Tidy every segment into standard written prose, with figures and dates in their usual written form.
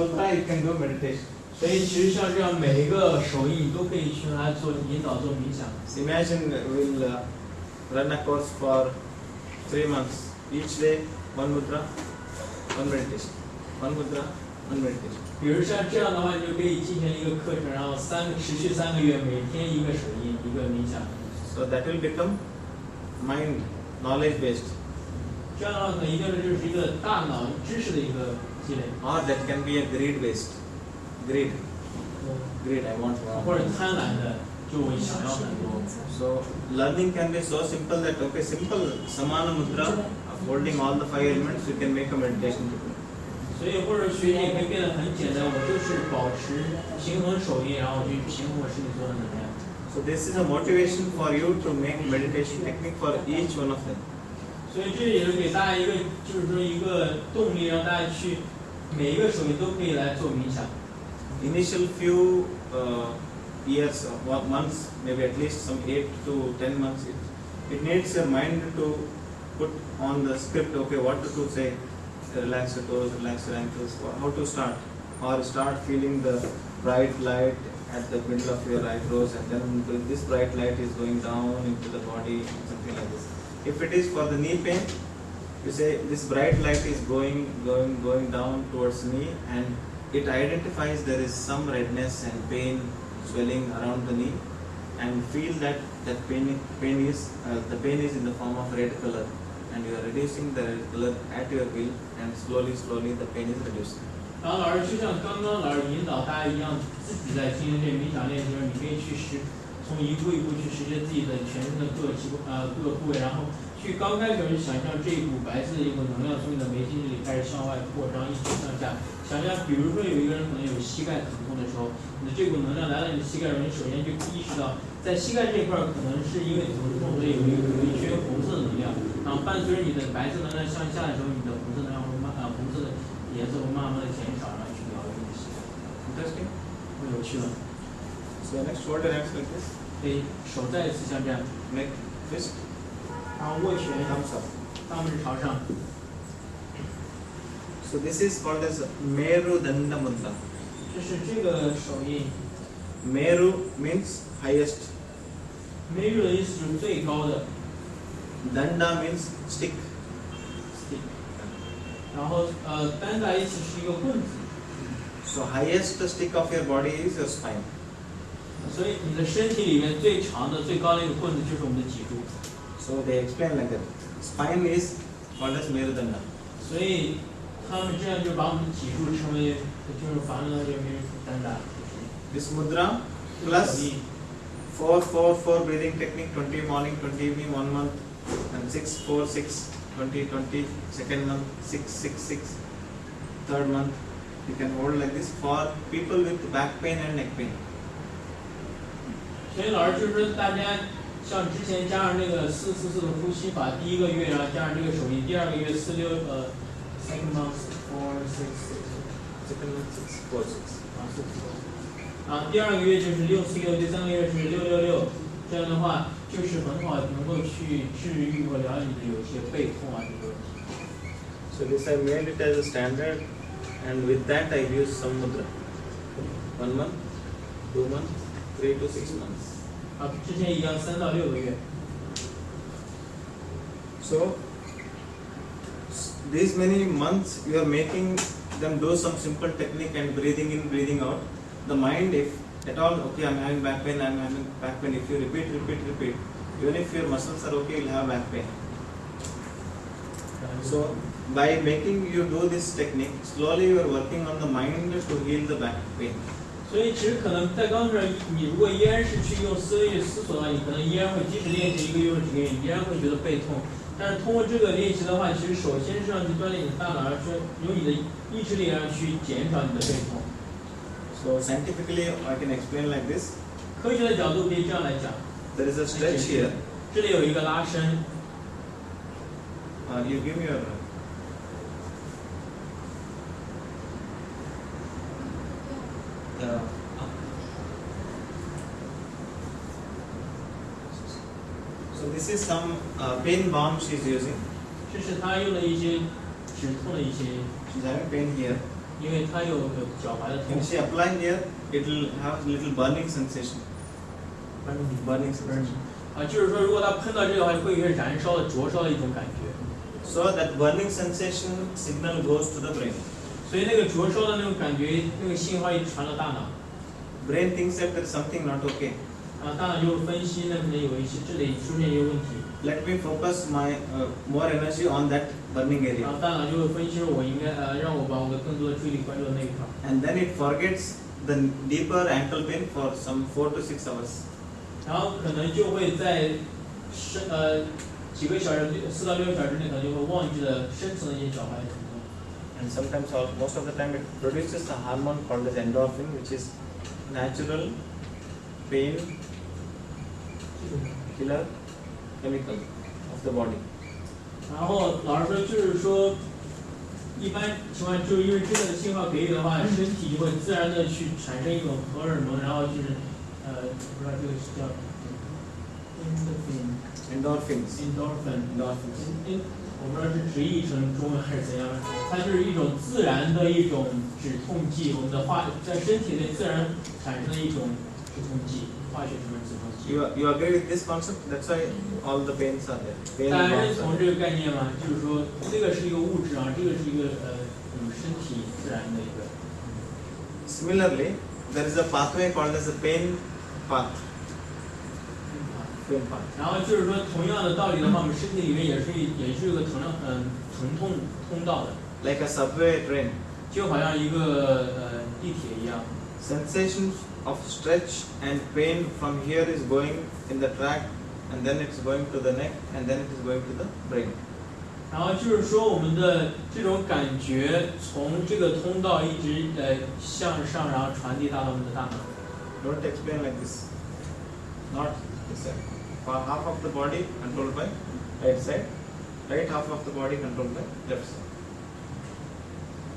mudra you can do meditation. 所以其实像这样每一个手印你都可以去来做引导做冥想。 So imagine we'll run a course for 3 months. Each day, one mudra, one meditation. One mudra, one meditation. 比如像这样的话，你就可以进行一个课程，然后持续3个月，每天一个手印，一个冥想。 So that will become mind, knowledge based. 这样的话，可能一定就是一个大脑知识的一个积累。 Or that can be a greed based. Greed. Greed, I want more. 或者贪婪的，就我想要很多。 So learning can be so simple that okay, simple samana mudra of holding all the 5 elements, you can make a meditation. 所以或者学习也可以变得很简单，我就是保持平衡手印，然后去平衡我身体所有的能量。 So this is a motivation for you to make meditation technique for each one of them. 所以这也是给大家一个，就是说一个动力，让大家去每一个手印都可以来做冥想。 Initial few years or months, maybe at least some 8 to 10 months, it needs your mind to put on the script, okay, what to say, relax your toes, relax your ankles, how to start, or start feeling the bright light at the middle of your eyebrows, and then this bright light is going down into the body, something like this. If it is for the knee pain, you say this bright light is going down towards knee, and it identifies there is some redness and pain, swelling around the knee, and feel that pain is in the form of red color, and you are reducing the red color at your will, and slowly the pain is reducing. 然后老师就像刚刚老师引导大家一样，自己在进行这冥想练习的时候，你可以从一步一步去识别自己的全身的各个部位，然后去刚开始就想象这一股白色的一股能量从你的眉心这里开始向外扩张，一直向下。想象比如说有一个人可能有膝盖疼痛的时候，你的这股能量来到你的膝盖上，你首先就意识到在膝盖这块可能是因为疼痛，所以有一圈红色的能量，然后伴随着你的白色能量向下的时候，你的红色能量红色的颜色会慢慢的减少，然后去疗愈你的膝盖。Interesting. 很有趣了。 So next, hold your hands like this. 可以手再一次像这样， Make fist, 然后握拳， thumbs up. 大拇指朝上。 So this is called as Meru Danda Mudra. 这是这个手印。 Meru means highest. Meru 的意思是最高的 Danda means stick. stick， 然后danda 意思是一个棍子， So highest stick of your body is your spine. 所以你的身体里面最长的、最高的一个棍子就是我们的脊柱。 So they explain like that. Spine is called as Meru Danda. 所以他们这样就把我们的脊柱称为就是反了这个 Meru danda。 This mudra plus 4-4-4 breathing technique, 20 morning, 20 evening, 1 month, and 6-4-6, 20-20, second month, 6-6-6, third month. You can hold like this for people with back pain and neck pain. 所以老师就是说，大家像之前加上那个4-4-4的呼吸法，第一个月然后加上这个手印，第二个月second month 4-6-6， Second month 6-4-6. 啊，第二个月就是6-4-6，第三个月是6-6-6，这样的话就是很好能够去治愈和疗愈你的有些背痛啊这个问题。 So this I made it as a standard, and with that I use some mudra. 1 month, 2 months, 3 to 6 months. 啊，之前一样3到6个月。 So these many months you are making them do some simple technique and breathing in, breathing out. The mind, if at all, okay, I'm having back pain, if you repeat, even if your muscles are okay, you'll have back pain. So by making you do this technique, slowly you are working on the mind to heal the back pain. 所以其实可能在刚开始，你如果依然是去用思维去思索的话，你可能依然会即使练习1个月或者几个月，你依然会觉得背痛。但是通过这个练习的话，其实首先是让去锻炼你的大脑，让说用你的意志力让去减少你的背痛。 So scientifically, I can explain like this. 科学的角度可以这样来讲， There is a stretch here. 这里有一个拉伸， You give me your. So this is some pain balm she is using. 这是他用的一些止痛的一些， She's having pain here. 因为它有脚踝的痛 When she apply here, it will have little burning sensation. Burning sensation. 就是说如果它喷到这个的话，会有一个燃烧的、灼烧的一种感觉。So that burning sensation signal goes to the brain. 所以那个灼烧的那种感觉，那个信号一传到大脑， Brain thinks that there is something not okay. 大脑就分析那可能有一些这里出现一些问题， Let me focus my more energy on that burning 然 area. 后大脑就会分析我应该让我把我的更多的注意力关注到那一块， And then it forgets the deeper ankle pain for some 4 to 6 hours. 然后可能就会在几个小时4到6个小时之内，可能就会忘记了深层的一些脚踝的疼痛。 And sometimes, most of the time, it produces a hormone called as endorphin, which is natural pain killer chemical of the body. 然后老师说，就是说，一般情况就是因为这个信号给予的话，身体就会自然的去产生一种荷尔蒙，然后就是不知道这个是叫 Endorphins. endorphin，我不知道是直译成中文还是怎样，它就是一种自然的一种止痛剂，我们的在身体内自然产生的一种止痛剂，化学成分止痛剂。You agree with this concept? That's why all the pains are there. Pain 大家 and 认 pains 同 are 这个概念吗？就是说，这个是一个物质啊，这个是一个身体自然的一个。there. Similarly, there is a pathway called as the pain path. Pain path. 然后就是说，同样的道理的话，我们身体里面也是有个疼痛通道的， Like a subway train. 就好像一个地铁一样。 Sensation of stretch and pain from here is going in the track, and then it's going to the neck, and then it is going to the brain. 然后就是说，我们的这种感觉从这个通道一直向上，然后传递到我们的大脑。 Don't explain like this. Not this side. For half of the body controlled by right side, right half of the body controlled by left side.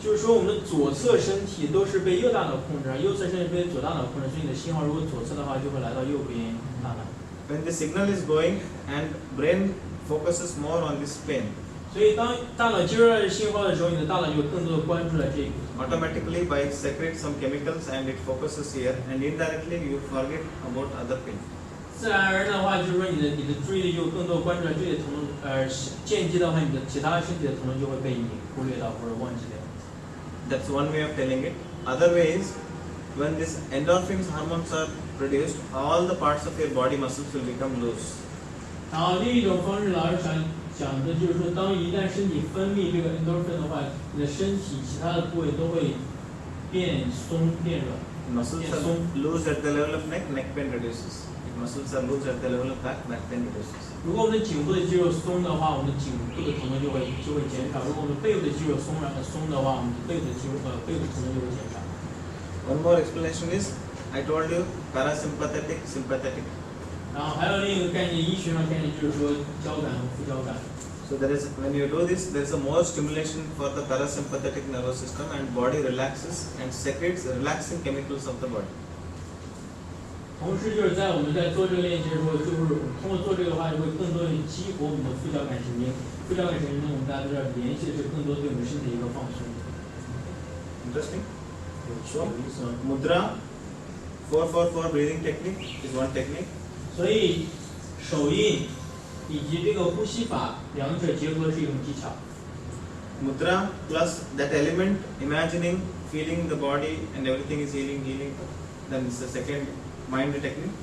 就是说，我们的左侧身体都是被右大脑控制，右侧身体被左大脑控制，所以你的信号如果左侧的话，就会来到右边大脑。 When the signal is going and brain focuses more on this pain, 所以当大脑接收到信号的时候，你的大脑就更多的关注了这一部分。 automatically by secrete some chemicals and it focuses here, and indirectly you forget about other pain. 自然而然的话，就是说你的注意力就更多关注了这里的疼痛，间接的话，你的其他身体的疼痛就会被你忽略到或者忘记掉。 That's one way of telling it. Other way is when these endorphins hormones are produced, all the parts of your body muscles will become loose. 然后另一种方式，老师想讲的就是说，当一旦身体分泌这个 endorphin 的话，你的身体其他的部位都会变松变软。 Muscles Yes. are loose at the level of neck, neck pain reduces. If muscles are loose at the level of back, back pain reduces. 如果我们的颈部的肌肉松的话，我们的颈部的疼痛就会减少；如果我们背部的肌肉松的话，我们背部的疼痛就会减少。 One more explanation is, I told you parasympathetic, sympathetic. 然后还有另一个概念，医学上概念就是说交感和副交感。 So there is, when you do this, there is a more stimulation for the parasympathetic nervous system, and body relaxes and secretes relaxing chemicals of the body. 同时就是在我们在做这个练习的时候，就是通过做这个的话，就会更多的激活我们的副交感神经。副交感神经呢，我们大家都知道，联系的是更多对我们身体的一个放松。 Interesting? 有意思吗？ Mudra, 4-4-4 breathing technique is one technique. 所以手印以及这个呼吸法两者结合是一种技巧。 Mudra plus that element, imagining, feeling the body and everything is healing. Then it's the second mind technique.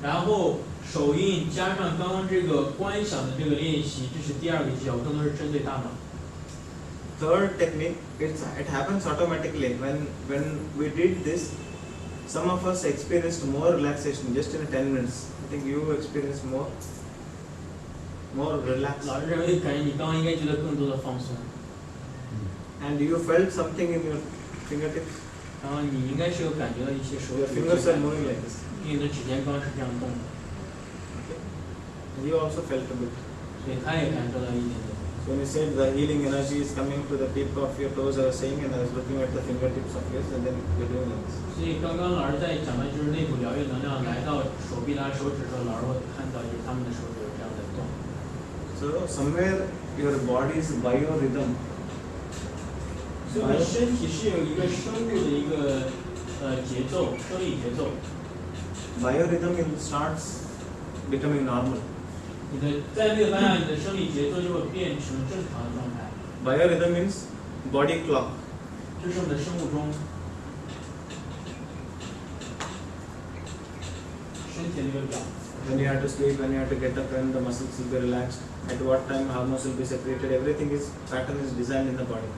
然后手印加上刚刚这个观想的这个练习，这是第二个技巧，更多是针对大脑。 Third technique, it happens automatically. When we did this, some of us experienced more relaxation just in 10 minutes. I think you experienced more relaxed. 老师认为，感觉你刚刚应该觉得更多的放松， And you felt something in your fingertips. 然后你应该是有感觉到一些手 Your 指 fingers 的 are 感 moving 觉 like this. 因为你的指尖刚是这样动的， Okay. And you also felt a bit. 所以他也感受到一点点。 So when you said the healing energy is coming to the tip of your toes, I was saying, and I was looking at the fingertips of yours, and then you're doing like this. 所以刚刚老师在讲的就是内部疗愈能量来到手臂拉手指的时候，老师会看到就是他们的手指有这样的动。 So somewhere your body's biorhythm. 所以我们身体是有一个生物的一个节奏，生理节奏。Biorhythm will start becoming normal. 你的在那个当下，你的生理节奏就会变成正常的状态。Biorhythm means body clock. 这是我们的生物钟，身体的一个表。When you have to sleep, when you have to get up, when the muscles will be relaxed, at what time hormones will be secreted, everything is pattern is designed in the body.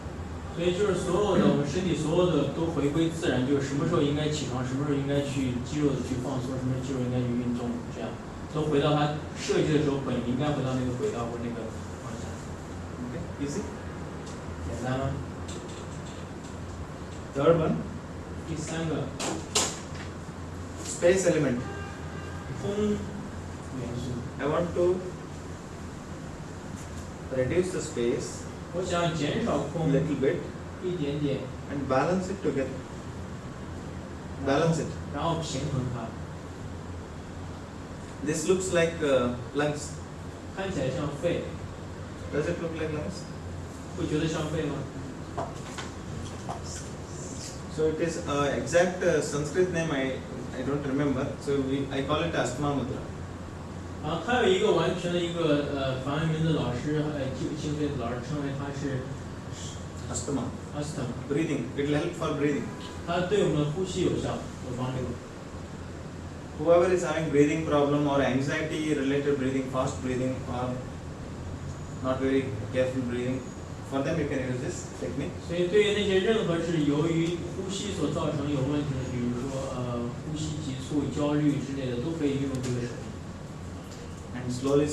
所以就是所有的我们身体所有的都回归自然，就是什么时候应该起床，什么时候应该去肌肉的去放松，什么时候肌肉应该去运动，这样都回到它设计的时候本应该回到那个轨道或那个方向。Okay, easy. 简单吗？ Third one, 第三个 space element. 空元素， I want to reduce the space 我想减少 a 空 little bit 一点点， and balance it together. Balance it. 然后平衡它， This looks like lungs. 看起来像肺， Does it look like lungs? 会觉得像肺吗？ So it is exact Sanskrit name I don't remember. So I call it Astma Mudra. 啊，还有一个完全的一个梵文名字，老师记不清对，老师称为它是 Astma. asthma， Breathing. It will help for breathing. 它对我们呼吸有效，有帮助。 Whoever is having breathing problem or anxiety related breathing, fast breathing or not very careful breathing, for them you can use this technique. 所以对于那些任何是由于呼吸所造成有问题的，比如说呼吸急促、焦虑之类的，都可以运用这个手艺。 And slowly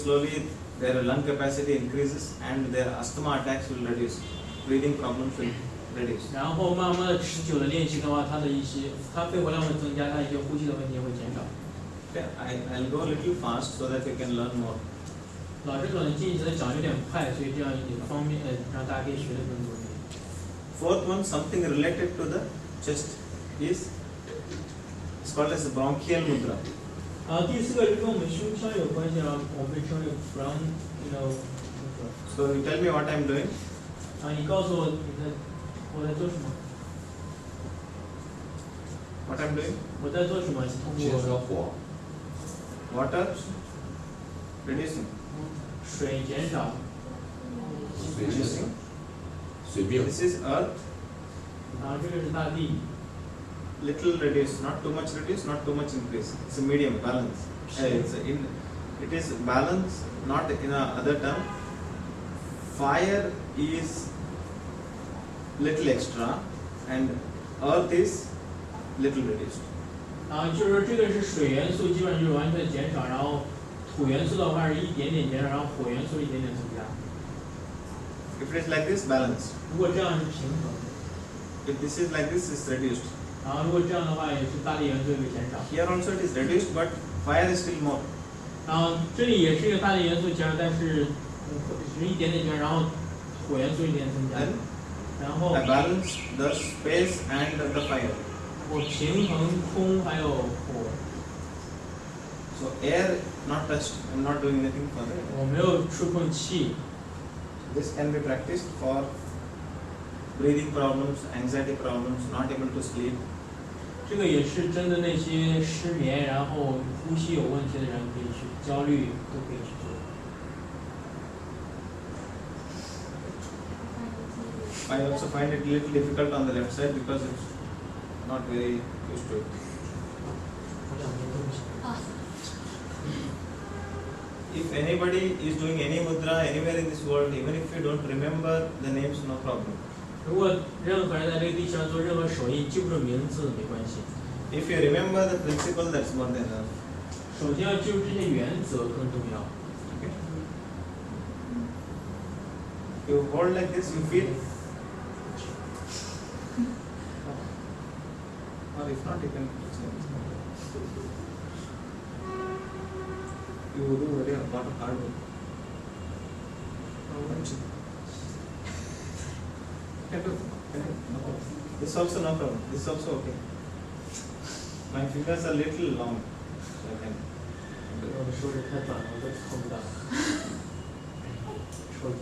their lung capacity increases and their asthma attacks will reduce. Breathing problems will reduce. 然后慢慢的持久的练习的话，它肺活量会增加，它一些呼吸的问题也会减少。 Okay, I'll go a little fast so that you can learn more. 老师可能进行的讲有点快，所以这样也方便让大家可以学的更多一点。 Fourth one, something related to the chest is it's called as bronchial mudra. 第四个是跟我们胸腔有关系了，我们称为 bronchial So you tell me what I'm doing. 你告诉我我在做什么？ What I'm doing? 我在做什么？通减少过火， Water reducing. 水减少，水是 Reducing. 水病， This is earth. 这个是大地， Little reduce, not too much reduce, not too much increase. It's a medium balance. It is balance, not in a other term. Fire is little extra, and earth is little reduced. 就是说这个是水元素，基本上就是完全减少，然后土元素的话是一点点减少，然后火元素一点点增加。 If it is like this, balance. 如果这样是平衡， If this is like this, it's reduced. 然后如果这样的话也是大地元素会减少， Here also it is reduced, but fire is still more. 然后这里也是一个大地元素减少，但是是一点点减少，然后火元素一点增加， Then 然后 I balance the space and the fire. 我平衡空还有火， So air not touched. I'm not doing anything for that. 我没有触碰气。 This can be practiced for breathing problems, anxiety problems, not able to sleep. 这个也是针对那些失眠，然后呼吸有问题的人可以去，焦虑都可以去做。 I also find it a little difficult on the left side because it's not very used to it. 我两边都不行。 If anybody is doing any mudra anywhere in this world, even if you don't remember the names, no problem. 如果任何人在这个地球上做任何手艺，记不住名字没关系。 If you remember the principle, that's more than enough. 首先要记住这些原则更重要。 Okay? You hold like this, you feel. Or if not, you can. You do very lot of hard work. Can do. No problem. This also no problem. This also okay. My fingers are little long, so I can. 我的手指太短了，我都凑不到。抽筋。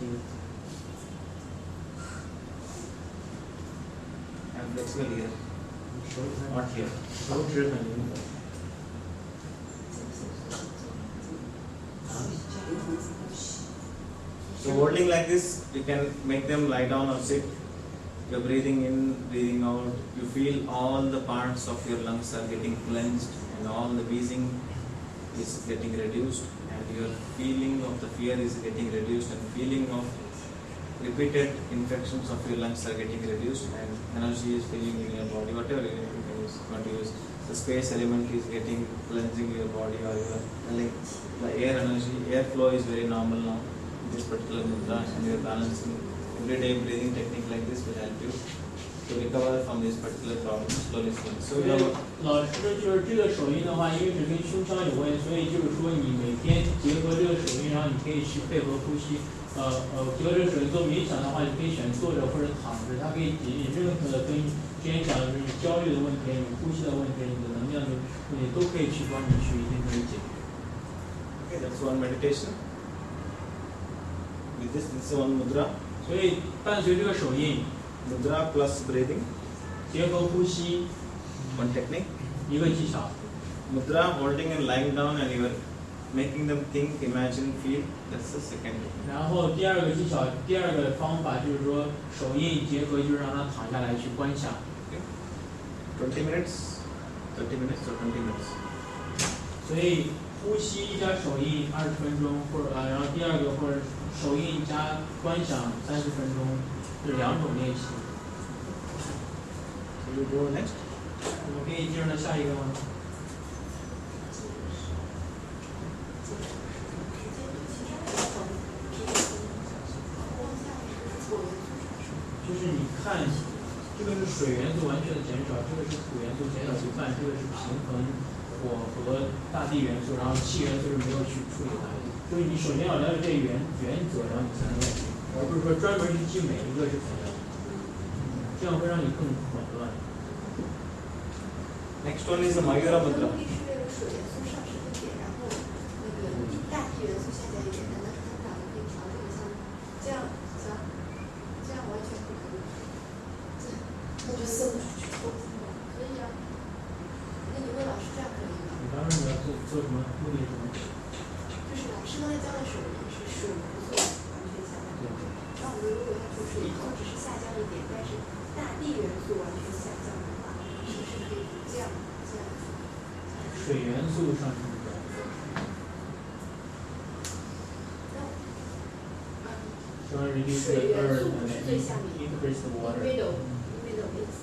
I'm flexible here, 手指 not here. 手指很灵活。 So holding like this, you can make them lie down or sit. You're breathing in, breathing out. You feel all the parts of your lungs are getting cleansed and all the wheezing is getting reduced and your feeling of the fear is getting reduced and feeling of repeated infections of your lungs are getting reduced and energy is filling in your body, whatever you can use, want to use. The space element is getting cleansing your body or you are feeling the air energy, air flow is very normal now. This particular mudra and your balancing everyday breathing technique like this will help you to recover from this particular problem slowly. So 所以老师就是这个手印的话，因为是跟胸腔有关系，所以就是说你每天结合这个手印，然后你可以去配合呼吸。结合这个手印做冥想的话，你可以选坐着或者躺着，它可以解决任何的跟之前讲的就是焦虑的问题、你呼吸的问题、你的能量的问题，都可以去帮你去一定可以解决。 okay, that's one meditation. With this is one mudra. 所以伴随这个手印， Mudra plus breathing, 结合呼吸， one technique. 一个技巧。 Mudra holding and lying down and you are making them think, imagine, feel. That's the second technique. 然后第二个技巧，第二个方法就是说手印结合，就是让他躺下来去观想。 20 minutes, 30 minutes or 20 minutes. 所以呼吸加手印20分钟，或者然后第二个或者手印加观想30分钟，这两种练习。 So you go next. 我们可以进入到下一个吗？就是你看，这个是水元素完全的减少，这个是土元素减少一半，这个是平衡火和大地元素，然后气元素是没有去处理它的。就是你首先要了解这原则，然后你才能练习，而不是说专门去记每一个是怎样，这样会让你更混乱。 Next one is the Mayura Mudra. 目的是为了水元素上升一点，然后那个大地元素下降一点，难道是他们两个可以调整一下吗？这样完全不可以。那就送出去。可以啊。那你问老师这样可以吗？你刚刚你要做什么？目的是什么？就是老师刚才教的水元是水元素完全下降。那我们如果要说水元素只是下降一点，但是大地元素完全下降的话，是不是可以这样？ 水元素上升的。Shall I reduce the earth and increase the water? Middle is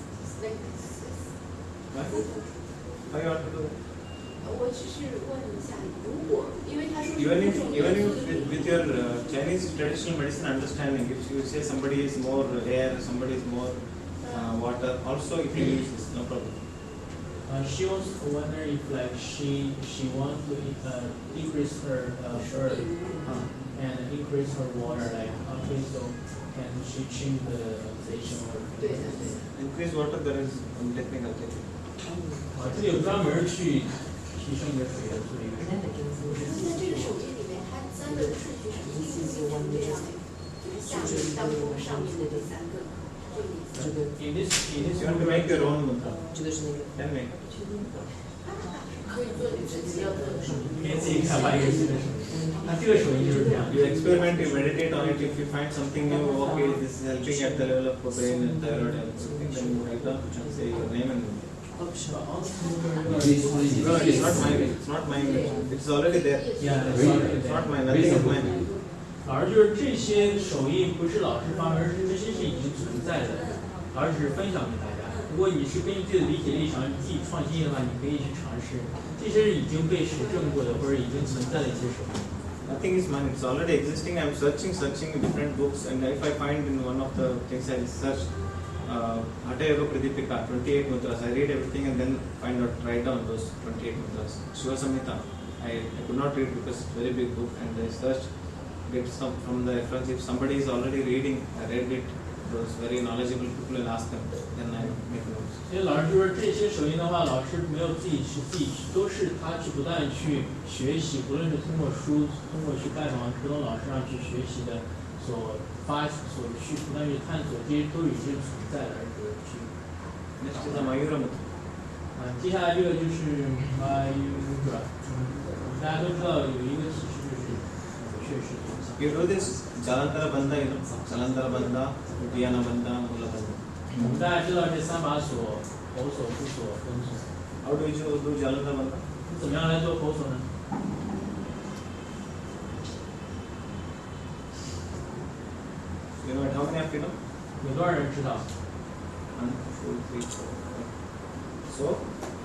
like this. What? How you want to do? 我只是问一下，如果因为他说 Even if with your Chinese traditional medicine understanding, if you say somebody is more air, somebody is more water, also you can use this, no problem. She wants to wonder if like she wants to decrease her earth and increase her water, like okay, so can she change the position or? 对的对的。 Increase water, there is one technical technique. 这里有专门去提升你的水元素的一个。那在这个手机里面，它三个的顺序是一性性这样的，就是下面当中上面的这三个，这个意思。 In this You want to make your own mudra. 这个是那个 Can make. 可以做你自己要做的手你可以自己开发一个新的手艺。那这个手艺就是这样。 You experiment, you meditate on it. If you find something new, okay, this is helping at the level of brain and thyroid and everything, then you write down and say your name and. No, it's not mine. It's not mine. It's already there. Yeah, It's not mine. Nothing is mine. 老师就是这些手艺不是老师发明，而是这些是已经存在的，老师只是分享给大家。如果你是根据自己的理解力想自己创新的话，你可以去尝试。这些是已经被实证过的，或者已经存在的一些手艺。 Nothing is mine. It's already existing. I'm searching different books, and if I find in one of the things I search, Hatha Yoga Pradipika, 28 mudras. I read everything and then write down those 28 mudras. Shiva Samhita. I could not read because it's a very big book, and I searched, get some from the reference. If somebody is already reading, I read it. Those very knowledgeable people and ask them, then I make notes. 所以老师就说这些手艺的话，老师没有自己去，都是他去不断去学习，不论是通过书，通过去拜访普通老师上去学习的，所去不断去探索，这些都已经存在的，而不是去 Next is the Mayura Mudra. 接下来这个就是 Mayura，大家都知道有一个体式就是确实头像。 You do this Jalandhara Bandha, you know, Jalandhara Bandha, Uddiyana Bandha, Mula Bandha. 我们大家知道这三把锁，口锁、腹锁、根锁。 How do you do Jalandhara Bandha? 怎么样来做口锁呢？ You know it, how many of you know? 有多少人知道？ 1, 2, 3, 4. So,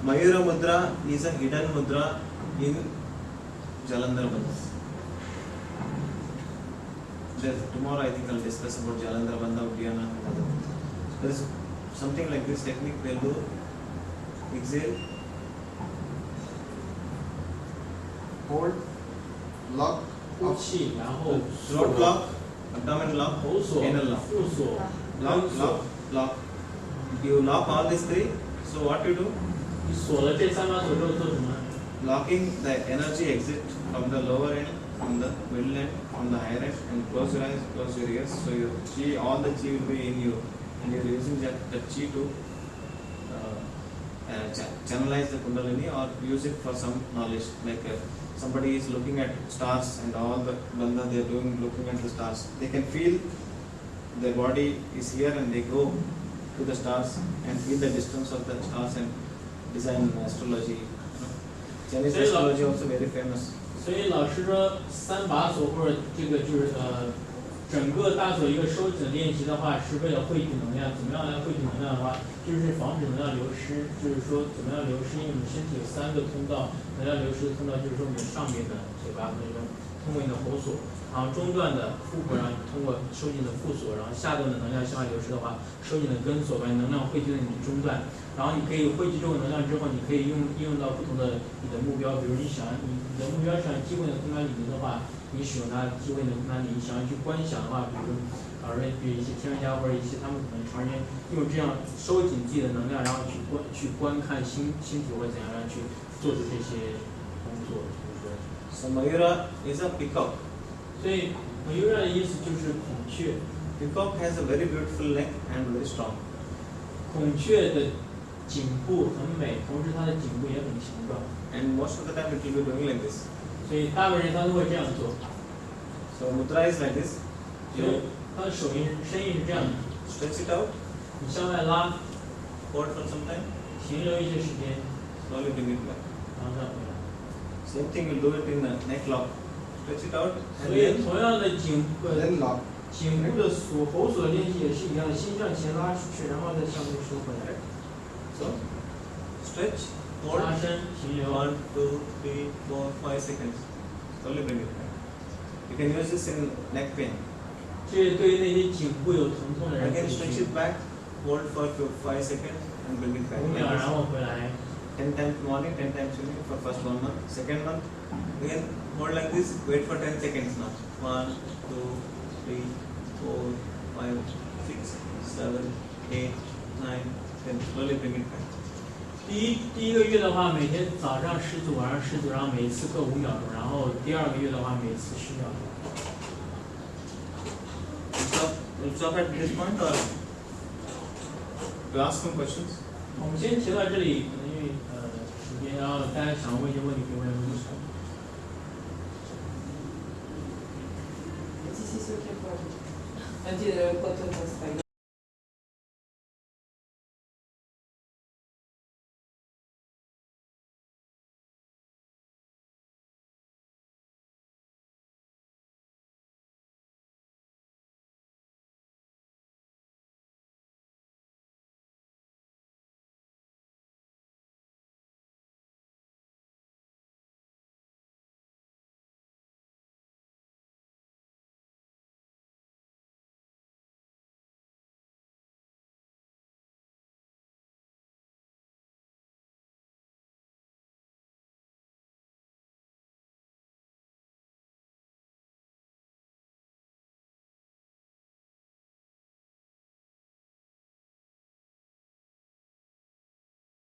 Mayura Mudra is a hidden mudra in Jalandhara Bandha. Tomorrow I think I'll discuss about Jalandhara Bandha, Uddiyana and other things. There is something like this technique they'll do. Exhale, hold, lock, 呼气，然后 throat lock, abdomen lock, 口锁、 anal lock. 腹锁、 Lock, 根锁 lock, lock. You lock all these three. So what you do? 你锁了这三把锁之后做什么？ Locking the energy exit from the lower end, from the middle end, from the higher end, and close your eyes, close your ears. So your chi, all the chi will be in you, and you are using that chi to channelize the kundalini or use it for some knowledge. Like somebody is looking at stars and all the bandha they are doing, looking at the stars. They can feel their body is here, and they go to the stars and feel the distance of the stars and design astrology. Chinese Very astrology long. also very famous. 所以老师说三把锁或者这个就是整个大锁一个收紧练习的话，是为了汇聚能量。怎么样来汇聚能量的话，就是防止能量流失。就是说怎么样流失？因为我们身体有3个通道，能量流失的通道就是说你上面的嘴巴那种通过你的喉锁，然后中段的腹部让你通过收紧的腹锁，然后下段的能量向外流失的话，收紧的根锁，把你能量汇聚在你的中段。然后你可以汇聚这种能量之后，你可以应用到不同的你的目标，比如你的目标是想机会的空间里面的话，你使用它机会的空间里，你想要去观想的话，比如一些天文家或者一些他们可能常年用这样收紧自己的能量，然后去观看星体或者怎样，然后去做出这些工作，就是说。 So Mayura is a peacock. 所以Mayura的意思就是孔雀， Peacock has a very beautiful neck and very strong. 孔雀的颈部很美，同时它的颈部也很强壮， And most of the time it will be doing like this. 所以大部分人他都会这样做。 So mudra is like this. 所以 You 它的手印身印是这样的， stretch it out, 你向外拉， hold for some time, 停留一些时间， slowly bring it back. 然后再回来。 Same thing you'll do it in the neck lock. Stretch it out 所 and 以 then 同样的颈部 lock. 部的喉锁练习也是一样的，先向前拉出去，然后再向内收回来。 So stretch, 拉 hold. 伸，停留。 1, 2, 3, 4, 5 seconds. Slowly bring it back. You can use this in neck pain. 这对于那些颈部有疼痛的人可 Again 以 stretch 去 it back, hold for 5 seconds and bring it back. 5 秒， Like 然 this. 后回来。 10 times morning, 10 times evening for first 1 month. Second month, again hold like this, wait for 10 seconds now. 1, 2, 3, 4, 5, 6, 7, 8, 9, 10. Slowly bring it back. 第一个月的话，每天早上10组，晚上10组，然后每一次各5秒钟。然后第2个月的话，每次10秒钟。 We'll stop at this point or to ask some questions. 我们先停到这里，可能因为时间，然后大家想问一些问题可以问问题。继续修这块，还记得过这个